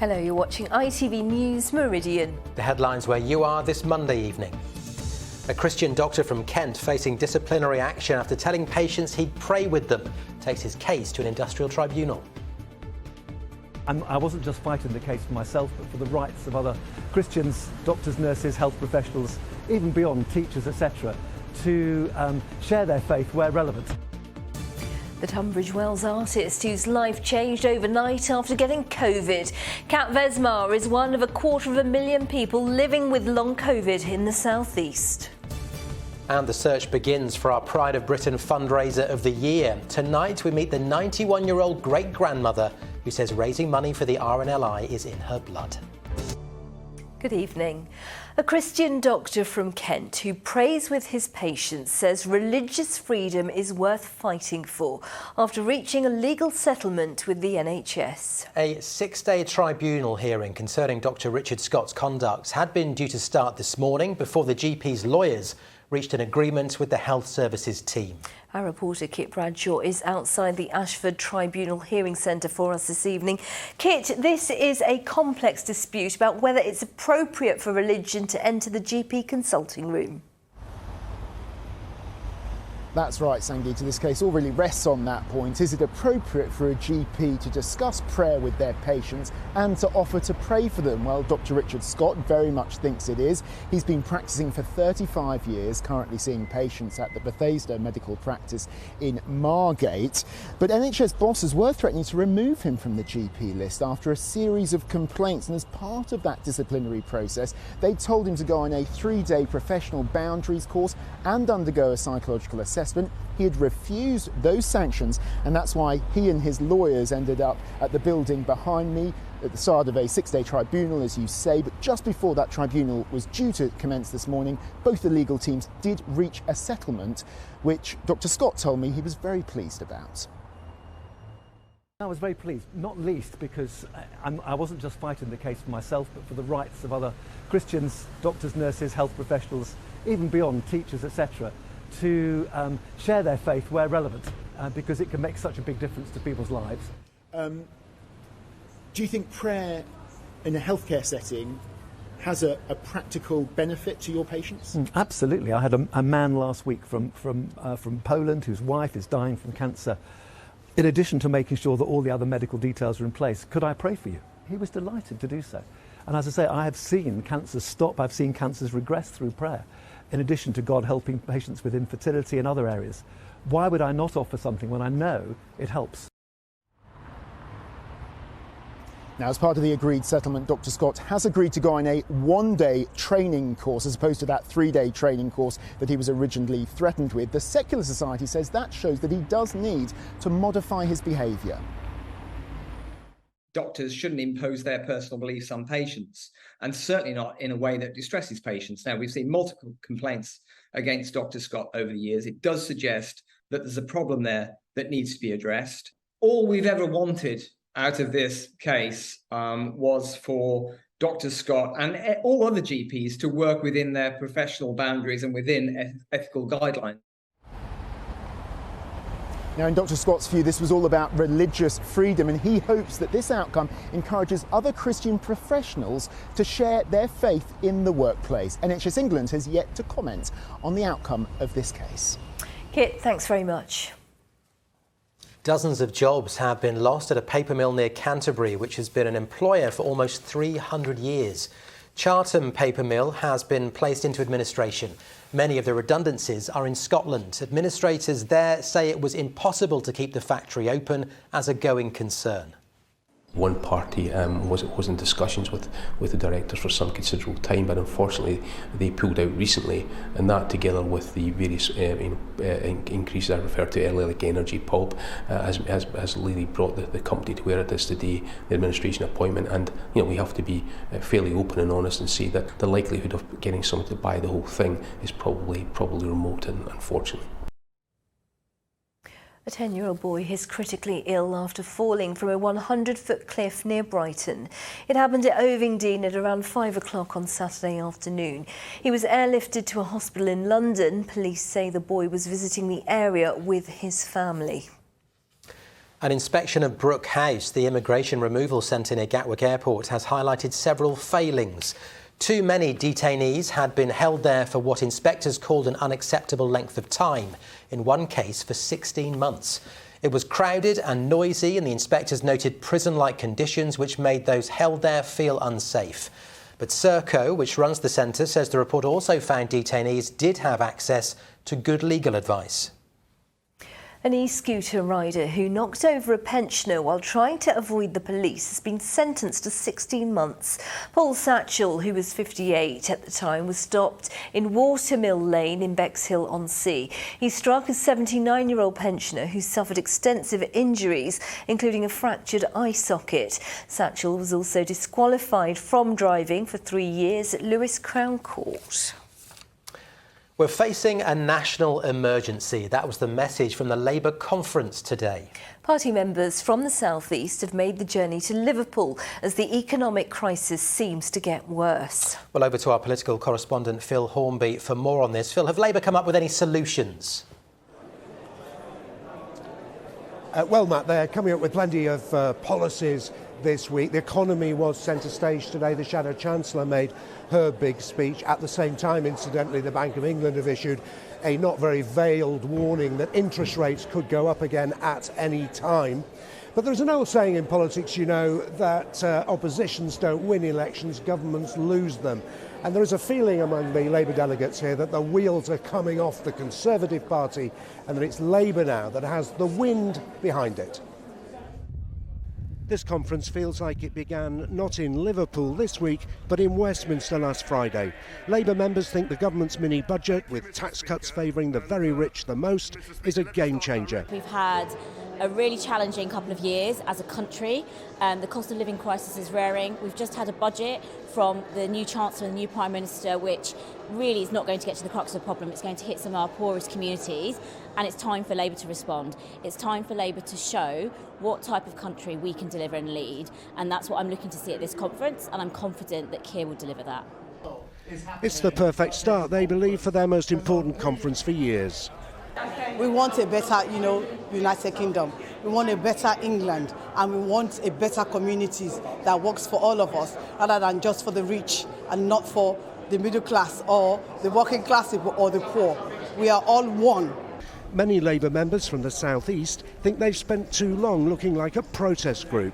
Hello, you're watching ITV News Meridian. The headlines where you are this Monday evening. A Christian doctor from Kent facing disciplinary action after telling patients he'd pray with them takes his case to an industrial tribunal. I wasn't just fighting the case for myself, but for the rights of other Christians, doctors, nurses, health professionals, even beyond, teachers, etc., to share their faith where relevant. The Tunbridge Wells artist whose life changed overnight after getting COVID. Kat Vesmar is one of 250,000 people living with long COVID in the southeast. And the search begins for our Pride of Britain fundraiser of the year. Tonight we meet the 91-year-old great-grandmother who says raising money for the RNLI is in her blood. Good evening. A Christian doctor from Kent who prays with his patients says religious freedom is worth fighting for after reaching a legal settlement with the NHS. A 6-day tribunal hearing concerning Dr. Richard Scott's conduct had been due to start this morning before the GP's lawyers reached an agreement with the Health Services team. Our reporter Kit Bradshaw is outside the Ashford Tribunal Hearing Centre for us this evening. Kit, this is a complex dispute about whether it's appropriate for religion to enter the GP consulting room. That's right, Sangeeta. This case all really rests on that point. Is it appropriate for a GP to discuss prayer with their patients and to offer to pray for them? Well, Dr. Richard Scott very much thinks it is. He's been practicing for 35 years, currently seeing patients at the Bethesda Medical Practice in Margate. But NHS bosses were threatening to remove him from the GP list after a series of complaints. And as part of that disciplinary process, they told him to go on a 3-day professional boundaries course and undergo a psychological assessment. He had refused those sanctions, and that's why he and his lawyers ended up at the building behind me at the start of a 6-day tribunal, as you say. But just before that tribunal was due to commence this morning, both the legal teams did reach a settlement, which Dr. Scott told me he was very pleased about. I was very pleased, not least because I wasn't just fighting the case for myself, but for the rights of other Christians, doctors, nurses, health professionals, even beyond, teachers, etc., to share their faith where relevant, because it can make such a big difference to people's lives. Do you think prayer in a healthcare setting has a practical benefit to your patients? Absolutely. I had a man last week from Poland whose wife is dying from cancer. In addition to making sure that all the other medical details are in place, could I pray for you? He was delighted to do so. And as I say, I have seen cancers stop, I've seen cancers regress through prayer, in addition to God helping patients with infertility and other areas. Why would I not offer something when I know it helps? Now, as part of the agreed settlement, Dr. Scott has agreed to go on a 1-day training course as opposed to that 3-day training course that he was originally threatened with. The Secular Society says that shows that he does need to modify his behaviour. Doctors shouldn't impose their personal beliefs on patients, and certainly not in a way that distresses patients. Now, we've seen multiple complaints against Dr. Scott over the years. It does suggest that there's a problem there that needs to be addressed. All we've ever wanted out of this case was for Dr. Scott and all other GPs to work within their professional boundaries and within ethical guidelines. Now, in Dr. Scott's view, this was all about religious freedom, and he hopes that this outcome encourages other Christian professionals to share their faith in the workplace. NHS England has yet to comment on the outcome of this case. Kit, thanks very much. Dozens of jobs have been lost at a paper mill near Canterbury, which has been an employer for almost 300 years. Chartham Paper Mill has been placed into administration. Many of the redundancies are in Scotland. Administrators there say it was impossible to keep the factory open as a going concern. One party was in discussions with the directors for some considerable time, but unfortunately they pulled out recently, and that together with the various increases I referred to earlier, like energy, pulp, has really brought the company to where it is today, the administration appointment. And we have to be fairly open and honest and say that the likelihood of getting someone to buy the whole thing is probably remote, and unfortunately. A 10-year-old boy is critically ill after falling from a 100-foot cliff near Brighton. It happened at Ovingdean at around 5 o'clock on Saturday afternoon. He was airlifted to a hospital in London. Police say the boy was visiting the area with his family. An inspection of Brook House, the immigration removal centre near Gatwick Airport, has highlighted several failings. Too many detainees had been held there for what inspectors called an unacceptable length of time, in one case for 16 months. It was crowded and noisy, and the inspectors noted prison-like conditions which made those held there feel unsafe. But Serco, which runs the centre, says the report also found detainees did have access to good legal advice. An e-scooter rider who knocked over a pensioner while trying to avoid the police has been sentenced to 16 months. Paul Satchell, who was 58 at the time, was stopped in Watermill Lane in Bexhill-on-Sea. He struck a 79-year-old pensioner who suffered extensive injuries, including a fractured eye socket. Satchell was also disqualified from driving for 3 years at Lewis Crown Court. We're facing a national emergency. That was the message from the Labour conference today. Party members from the South East have made the journey to Liverpool as the economic crisis seems to get worse. Well, over to our political correspondent Phil Hornby for more on this. Phil, have Labour come up with any solutions? Well, Matt, they're coming up with plenty of policies this week. The economy was centre stage today. The Shadow Chancellor made her big speech. At the same time, incidentally, the Bank of England have issued a not very veiled warning that interest rates could go up again at any time. But there's an old saying in politics, you know, that oppositions don't win elections, governments lose them. And there is a feeling among the Labour delegates here that the wheels are coming off the Conservative Party and that it's Labour now that has the wind behind it. This conference feels like it began not in Liverpool this week, but in Westminster last Friday. Labour members think the government's mini-budget, with tax cuts favouring the very rich the most, is a game-changer. We've had a really challenging couple of years as a country. The cost of living crisis is rearing. We've just had a budget from the new Chancellor and the new Prime Minister, which really is not going to get to the crux of the problem. It's going to hit some of our poorest communities, and it's time for Labour to respond. It's time for Labour to show what type of country we can deliver and lead, and that's what I'm looking to see at this conference, and I'm confident that Keir will deliver that. It's the perfect start, they believe, for their most important conference for years. We want a better, United Kingdom. We want a better England, and we want a better communities that works for all of us, rather than just for the rich and not for the middle class or the working class or the poor. We are all one. Many Labour members from the South East think they've spent too long looking like a protest group.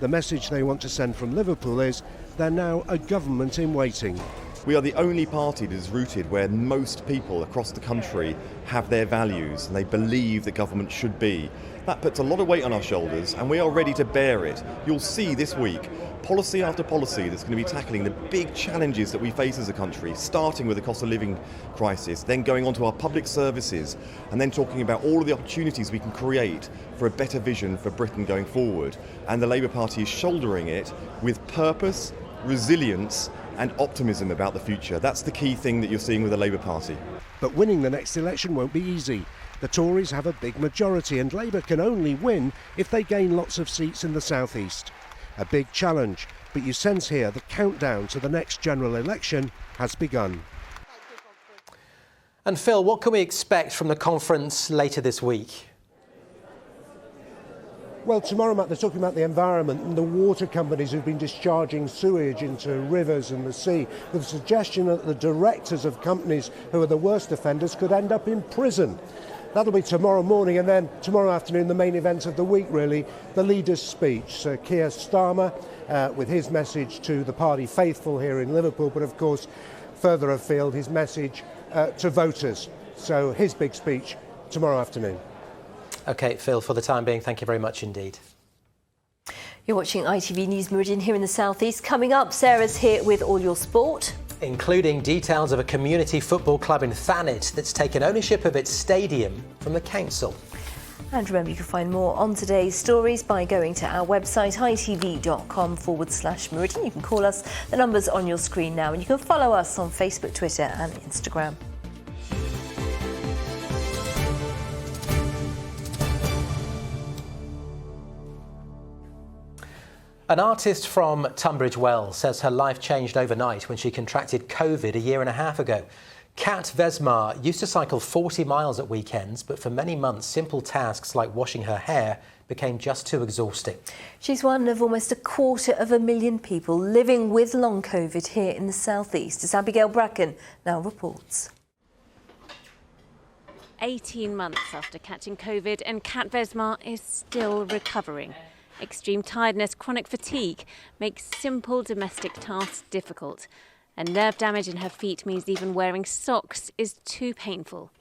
The message they want to send from Liverpool is they're now a government in waiting. We are the only party that is rooted where most people across the country have their values and they believe the government should be. That puts a lot of weight on our shoulders, and we are ready to bear it. You'll see this week policy after policy that's going to be tackling the big challenges that we face as a country, starting with the cost of living crisis, then going on to our public services, and then talking about all of the opportunities we can create for a better vision for Britain going forward. And the Labour Party is shouldering it with purpose, resilience and optimism about the future. That's the key thing that you're seeing with the Labour Party. But winning the next election won't be easy. The Tories have a big majority, and Labour can only win if they gain lots of seats in the South East. A big challenge, but you sense here the countdown to the next general election has begun. And Phil, what can we expect from the conference later this week? Well, tomorrow, Matt, they're talking about the environment and the water companies who've been discharging sewage into rivers and the sea, with the suggestion that the directors of companies who are the worst offenders could end up in prison. That'll be tomorrow morning, and then tomorrow afternoon, the main event of the week, really, the leader's speech. Sir Keir Starmer, with his message to the party faithful here in Liverpool, but of course, further afield, his message to voters. So his big speech tomorrow afternoon. OK, Phil, for the time being, thank you very much indeed. You're watching ITV News Meridian here in the South East. Coming up, Sarah's here with all your sport. Including details of a community football club in Thanet that's taken ownership of its stadium from the council. And remember, you can find more on today's stories by going to our website, itv.com/Meridian. You can call us. The number's on your screen now. And you can follow us on Facebook, Twitter and Instagram. An artist from Tunbridge Wells says her life changed overnight when she contracted COVID a year and a half ago. Kat Vesmar used to cycle 40 miles at weekends, but for many months, simple tasks like washing her hair became just too exhausting. She's one of almost 250,000 people living with long COVID here in the southeast, as Abigail Bracken now reports. 18 months after catching COVID, and Kat Vesmar is still recovering. Extreme tiredness, chronic fatigue makes simple domestic tasks difficult. And nerve damage in her feet means even wearing socks is too painful.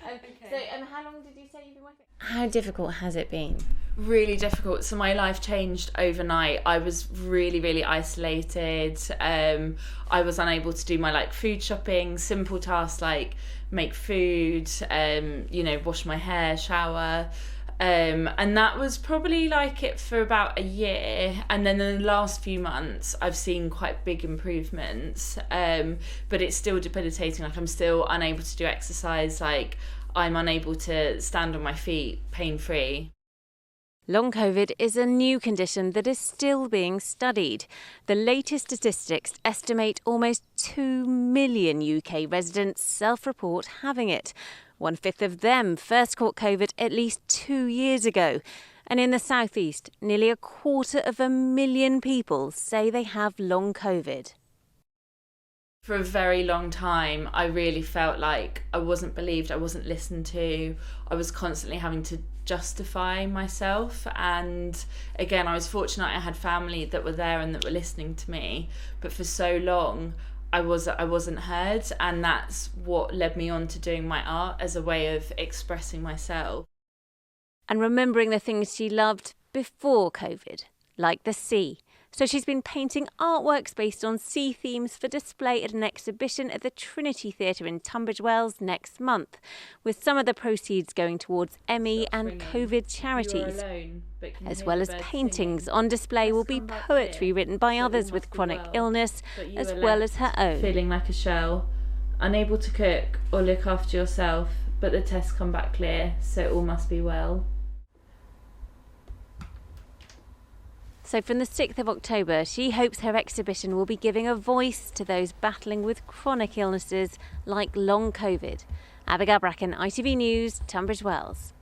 How long did you say you've been working? How difficult has it been? Really difficult. So my life changed overnight. I was really isolated. I was unable to do my food shopping, simple tasks like make food, wash my hair, shower. And that was probably like it for about a year. And then in the last few months, I've seen quite big improvements. But it's still debilitating. I'm still unable to do exercise. I'm unable to stand on my feet pain-free. Long COVID is a new condition that is still being studied. The latest statistics estimate almost 2 million UK residents self-report having it. 1/5 of them first caught COVID at least 2 years ago. And in the southeast, nearly 250,000 people say they have long COVID. For a very long time, I really felt like I wasn't believed, I wasn't listened to. I was constantly having to justify myself. And again, I was fortunate I had family that were there and that were listening to me. But for so long, I wasn't heard. And that's what led me on to doing my art as a way of expressing myself. And remembering the things she loved before COVID, like the sea. So she's been painting artworks based on sea themes for display at an exhibition at the Trinity Theatre in Tunbridge Wells next month, with some of the proceeds going towards Emmy and COVID charities. As well as paintings, on display will be poetry written by others with chronic illness, as well as her own. Feeling like a shell, unable to cook or look after yourself, but the tests come back clear, so all must be well. So from the 6th of October, she hopes her exhibition will be giving a voice to those battling with chronic illnesses like long COVID. Abigail Bracken, ITV News, Tunbridge Wells.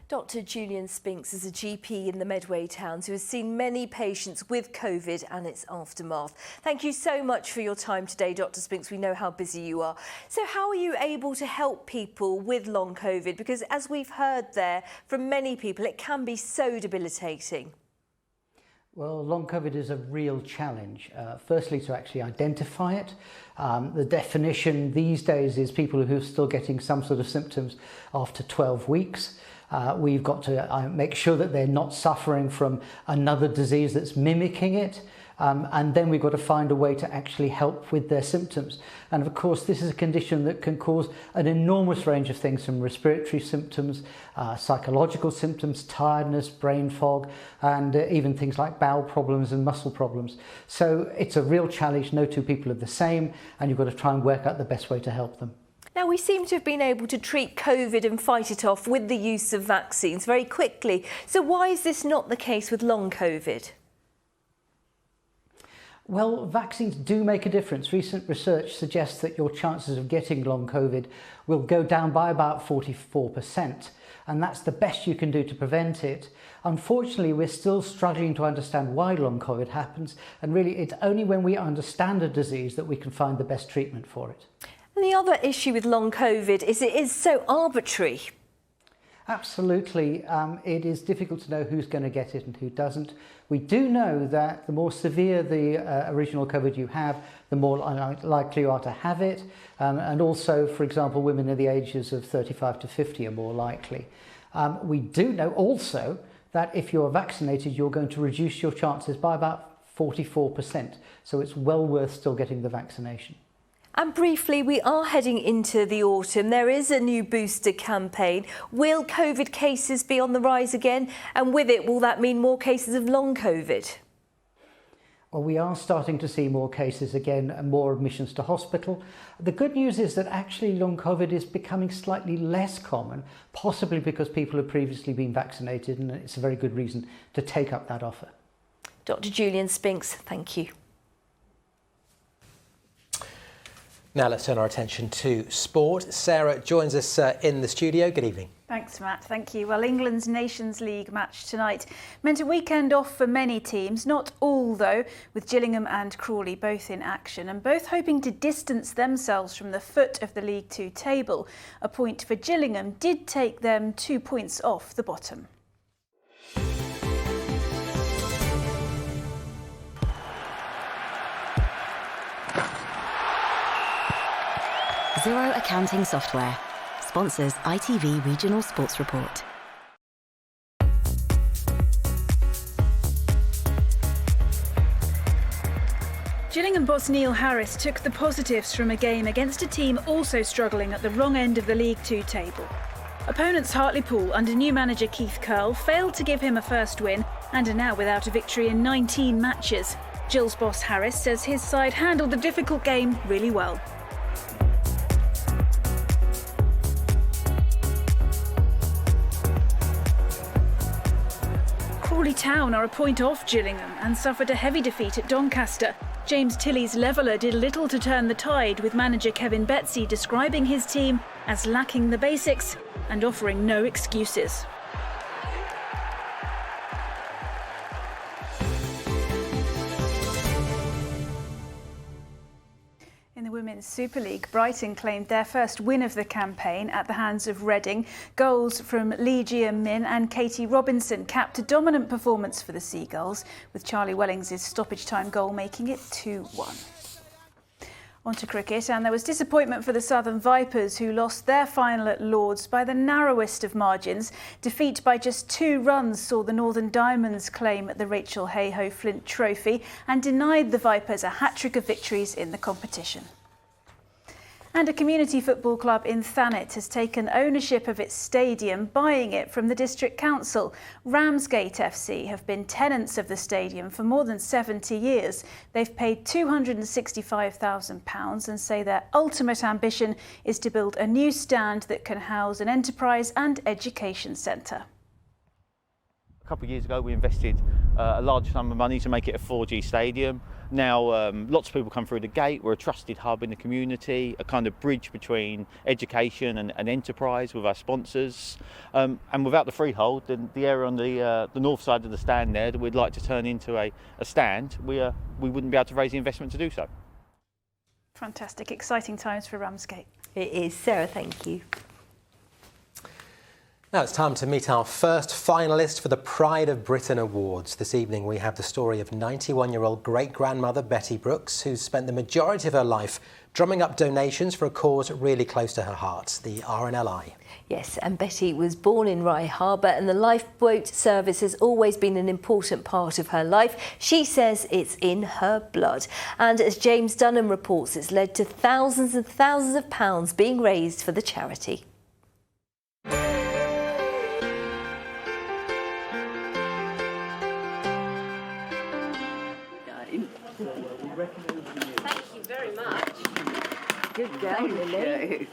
Dr. Julian Spinks is a GP in the Medway towns who has seen many patients with COVID and its aftermath. Thank you so much for your time today, Dr. Spinks. We know how busy you are. So how are you able to help people with long COVID? Because as we've heard there from many people, it can be so debilitating. Well, long COVID is a real challenge. Firstly, to actually identify it. The definition these days is people who are still getting some sort of symptoms after 12 weeks. We've got to make sure that they're not suffering from another disease that's mimicking it. And then we've got to find a way to actually help with their symptoms. And of course, this is a condition that can cause an enormous range of things, from respiratory symptoms, psychological symptoms, tiredness, brain fog, and even things like bowel problems and muscle problems. So it's a real challenge. No two people are the same, and you've got to try and work out the best way to help them. Now, we seem to have been able to treat COVID and fight it off with the use of vaccines very quickly. So why is this not the case with long COVID? Well, vaccines do make a difference. Recent research suggests that your chances of getting long COVID will go down by about 44%. And that's the best you can do to prevent it. Unfortunately, we're still struggling to understand why long COVID happens. And really, it's only when we understand a disease that we can find the best treatment for it. And the other issue with long COVID is it is so arbitrary. Absolutely. It is difficult to know who's going to get it and who doesn't. We do know that the more severe the original COVID you have, the more likely you are to have it. And also, for example, women in the ages of 35 to 50 are more likely. We do know also that if you're vaccinated, you're going to reduce your chances by about 44%. So it's well worth still getting the vaccination. And briefly, we are heading into the autumn. There is a new booster campaign. Will COVID cases be on the rise again? And with it, will that mean more cases of long COVID? Well, we are starting to see more cases again and more admissions to hospital. The good news is that actually long COVID is becoming slightly less common, possibly because people have previously been vaccinated, and it's a very good reason to take up that offer. Dr. Julian Spinks, thank you. Now let's turn our attention to sport. Sarah joins us in the studio. Good evening. Thanks, Matt. Thank you. Well, England's Nations League match tonight meant a weekend off for many teams. Not all, though, with Gillingham and Crawley both in action and both hoping to distance themselves from the foot of the League Two table. A point for Gillingham did take them 2 points off the bottom. Zero Accounting Software sponsors ITV Regional Sports Report. Gillingham boss Neil Harris took the positives from a game against a team also struggling at the wrong end of the League Two table. Opponents Hartlepool under new manager Keith Curle failed to give him a first win and are now without a victory in 19 matches. Gill's boss Harris says his side handled the difficult game really well. Crawley Town are a point off Gillingham and suffered a heavy defeat at Doncaster. James Tilley's leveller did little to turn the tide, with manager Kevin Betsy describing his team as lacking the basics and offering no excuses. In the Women's Super League, Brighton claimed their first win of the campaign at the hands of Reading. Goals from Lee Jia-min and Katie Robinson capped a dominant performance for the Seagulls, with Charlie Wellings' stoppage-time goal making it 2-1. On to cricket, and there was disappointment for the Southern Vipers, who lost their final at Lords by the narrowest of margins. Defeat by just 2 runs saw the Northern Diamonds claim the Rachel Hayhoe Flint Trophy and denied the Vipers a hat-trick of victories in the competition. And a community football club in Thanet has taken ownership of its stadium, buying it from the district council. Ramsgate FC have been tenants of the stadium for more than 70 years. They've paid £265,000 and say their ultimate ambition is to build a new stand that can house an enterprise and education centre. A couple of years ago we invested a large sum of money to make it a 4G stadium. Now lots of people come through the gate. We're a trusted hub in the community, a kind of bridge between education and enterprise with our sponsors. And without the freehold, the area on the north side of the stand there that we'd like to turn into a stand, we wouldn't be able to raise the investment to do so. Fantastic, exciting times for Ramsgate. It is. Sarah, thank you. Now it's time to meet our first finalist for the Pride of Britain Awards. This evening we have the story of 91-year-old great-grandmother Betty Brooks, who's spent the majority of her life drumming up donations for a cause really close to her heart, the RNLI. Yes, and Betty was born in Rye Harbour and the lifeboat service has always been an important part of her life. She says it's in her blood. And as James Dunham reports, it's led to thousands and thousands of pounds being raised for the charity. Thank you very much. Good girl, Lily.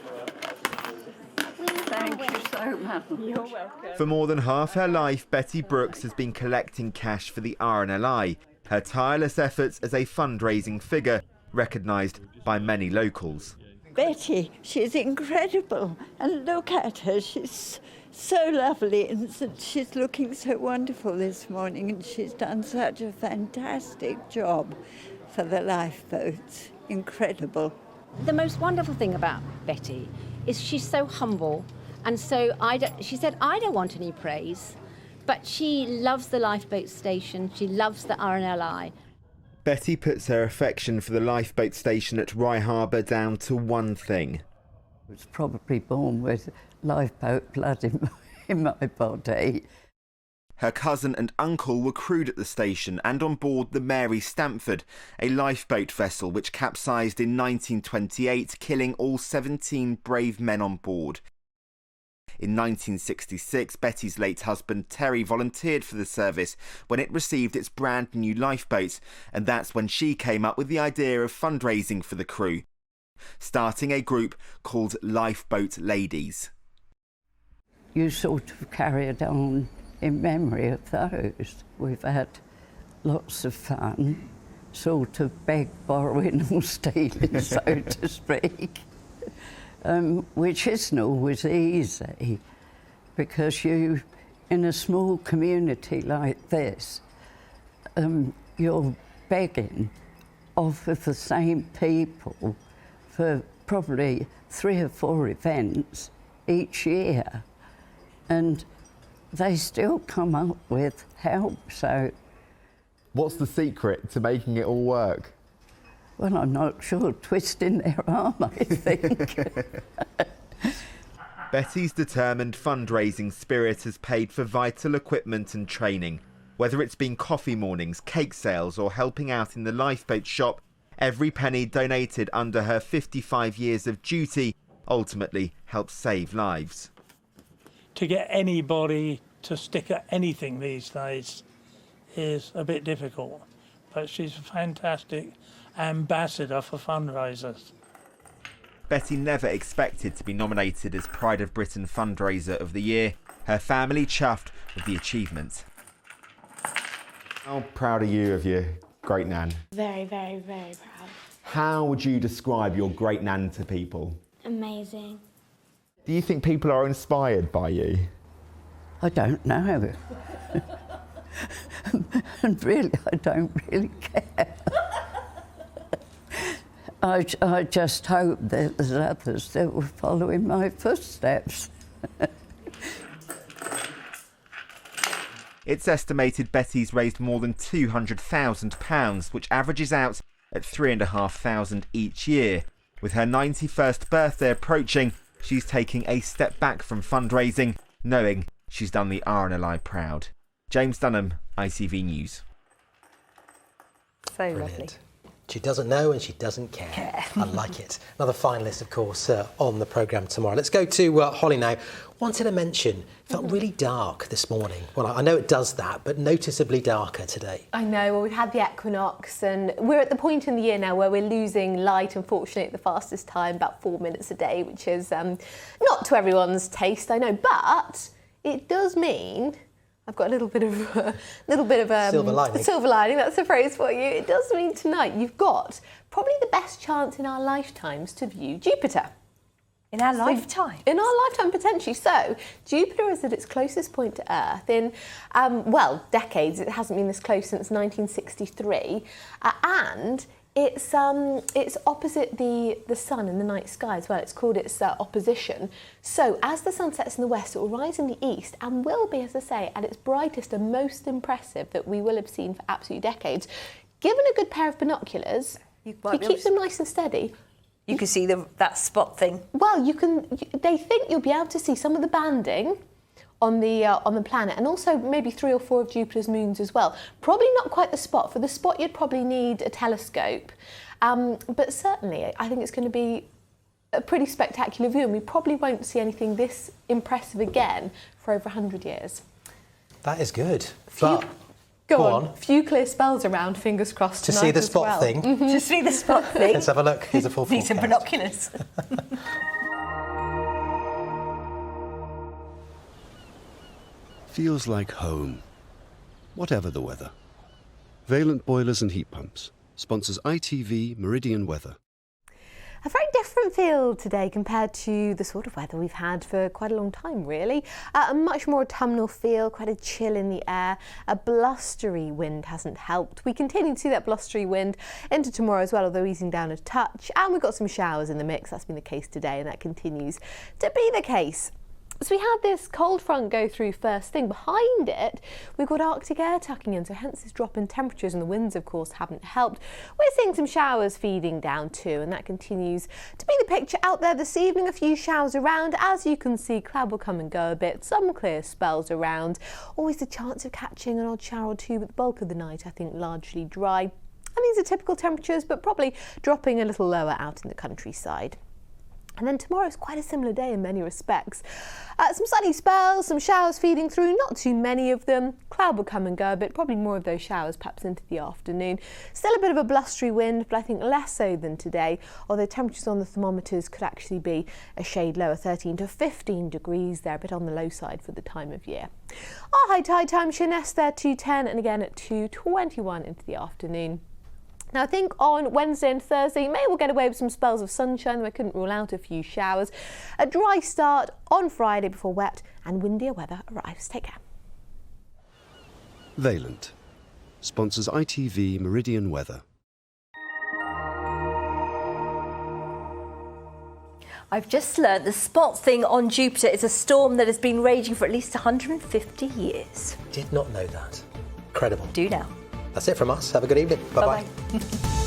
Thank you so much. You're welcome. For more than half her life, Betty Brooks has been collecting cash for the RNLI, her tireless efforts as a fundraising figure recognised by many locals. Betty, she's incredible. And look at her, she's so lovely and she's looking so wonderful this morning and she's done such a fantastic job for the lifeboats. Incredible. The most wonderful thing about Betty is she's so humble, and so she said, I don't want any praise, but she loves the lifeboat station, she loves the RNLI. Betty puts her affection for the lifeboat station at Rye Harbour down to one thing. I was probably born with lifeboat blood in my body. Her cousin and uncle were crewed at the station and on board the Mary Stamford, a lifeboat vessel which capsized in 1928, killing all 17 brave men on board. In 1966, Betty's late husband Terry volunteered for the service when it received its brand new lifeboat, and that's when she came up with the idea of fundraising for the crew, starting a group called Lifeboat Ladies. You sort of carry it on in memory of those. We've had lots of fun sort of beg, borrowing or stealing, so to speak, which isn't always easy, because you, in a small community like this, you're begging off of the same people for probably 3 or 4 events each year, and they still come up with help. So what's the secret to making it all work? Well, I'm not sure. Twisting their arm, I think. Betty's determined fundraising spirit has paid for vital equipment and training. Whether it's been coffee mornings, cake sales or helping out in the lifeboat shop, every penny donated under her 55 years of duty ultimately helps save lives. To get anybody to stick at anything these days is a bit difficult, but she's a fantastic ambassador for fundraisers. Betty never expected to be nominated as Pride of Britain Fundraiser of the Year. Her family chuffed with the achievement. How proud are you of your great nan? Very, very, very proud. How would you describe your great nan to people? Amazing. Do you think people are inspired by you? I don't know. And really, I don't really care. I just hope that there's others that will follow in my footsteps. It's estimated Betty's raised more than £200,000, which averages out at £3,500 each year. With her 91st birthday approaching, she's taking a step back from fundraising, knowing she's done the RNLI proud. James Dunham, ITV News. So lovely. She doesn't know and she doesn't care. I like it. Another finalist, of course, on the programme tomorrow. Let's go to Holly now. Wanted to mention, felt really dark this morning. Well, I know it does that, but noticeably darker today. I know. Well, we've had the equinox and we're at the point in the year now where we're losing light, unfortunately, at the fastest time, about 4 minutes a day, which is not to everyone's taste, I know, but it does mean... I've got a little bit of silver lining. Silver lining, that's the phrase for you. It does mean tonight you've got probably the best chance in our lifetimes to view Jupiter. In our lifetime? In our lifetime, potentially. So, Jupiter is at its closest point to Earth in, decades. It hasn't been this close since 1963. And it's opposite the sun in the night sky as well. It's called its opposition. So as the sun sets in the west, it will rise in the east and will be, as I say, at its brightest and most impressive that we will have seen for absolute decades. Given a good pair of binoculars, you keep them nice and steady. You can see that spot thing. Well, they think you'll be able to see some of the banding on the planet, and also maybe 3 or 4 of Jupiter's moons as well. Probably not quite the spot. For the spot, you'd probably need a telescope. But certainly, I think it's going to be a pretty spectacular view, and we probably won't see anything this impressive again for over 100 years. That is good. But Go on. Few clear spells around, fingers crossed to tonight see the as spot well. thing. To see the spot thing. Let's have a look. Here's a full Need some forecast. binoculars. Feels like home, whatever the weather. Valent Boilers and Heat Pumps sponsors ITV Meridian Weather. A very different feel today compared to the sort of weather we've had for quite a long time, really. A much more autumnal feel, quite a chill in the air. A blustery wind hasn't helped. We continue to see that blustery wind into tomorrow as well, although easing down a touch. And we've got some showers in the mix. That's been the case today, and that continues to be the case. So we had this cold front go through first thing. Behind it, we've got Arctic air tucking in, so hence this drop in temperatures, and the winds, of course, haven't helped. We're seeing some showers feeding down too, and that continues to be the picture out there this evening. A few showers around. As you can see, cloud will come and go a bit. Some clear spells around. Always the chance of catching an odd shower or two, but the bulk of the night, I think, largely dry. And these are typical temperatures, but probably dropping a little lower out in the countryside. And then tomorrow's quite a similar day in many respects. Some sunny spells, some showers feeding through, not too many of them. Cloud will come and go a bit, probably more of those showers perhaps into the afternoon. Still a bit of a blustery wind, but I think less so than today, although temperatures on the thermometers could actually be a shade lower, 13 to 15 degrees. They're a bit on the low side for the time of year. Our high tide time, Sheerness there 2:10, and again at 2:21 into the afternoon. Now, I think on Wednesday and Thursday, you may well get away with some spells of sunshine, though I couldn't rule out a few showers. A dry start on Friday before wet and windier weather arrives. Take care. Valent sponsors ITV Meridian Weather. I've just learnt the spot thing on Jupiter is a storm that has been raging for at least 150 years. Did not know that. Incredible. Do now. That's it from us. Have a good evening. Bye-bye. Bye-bye.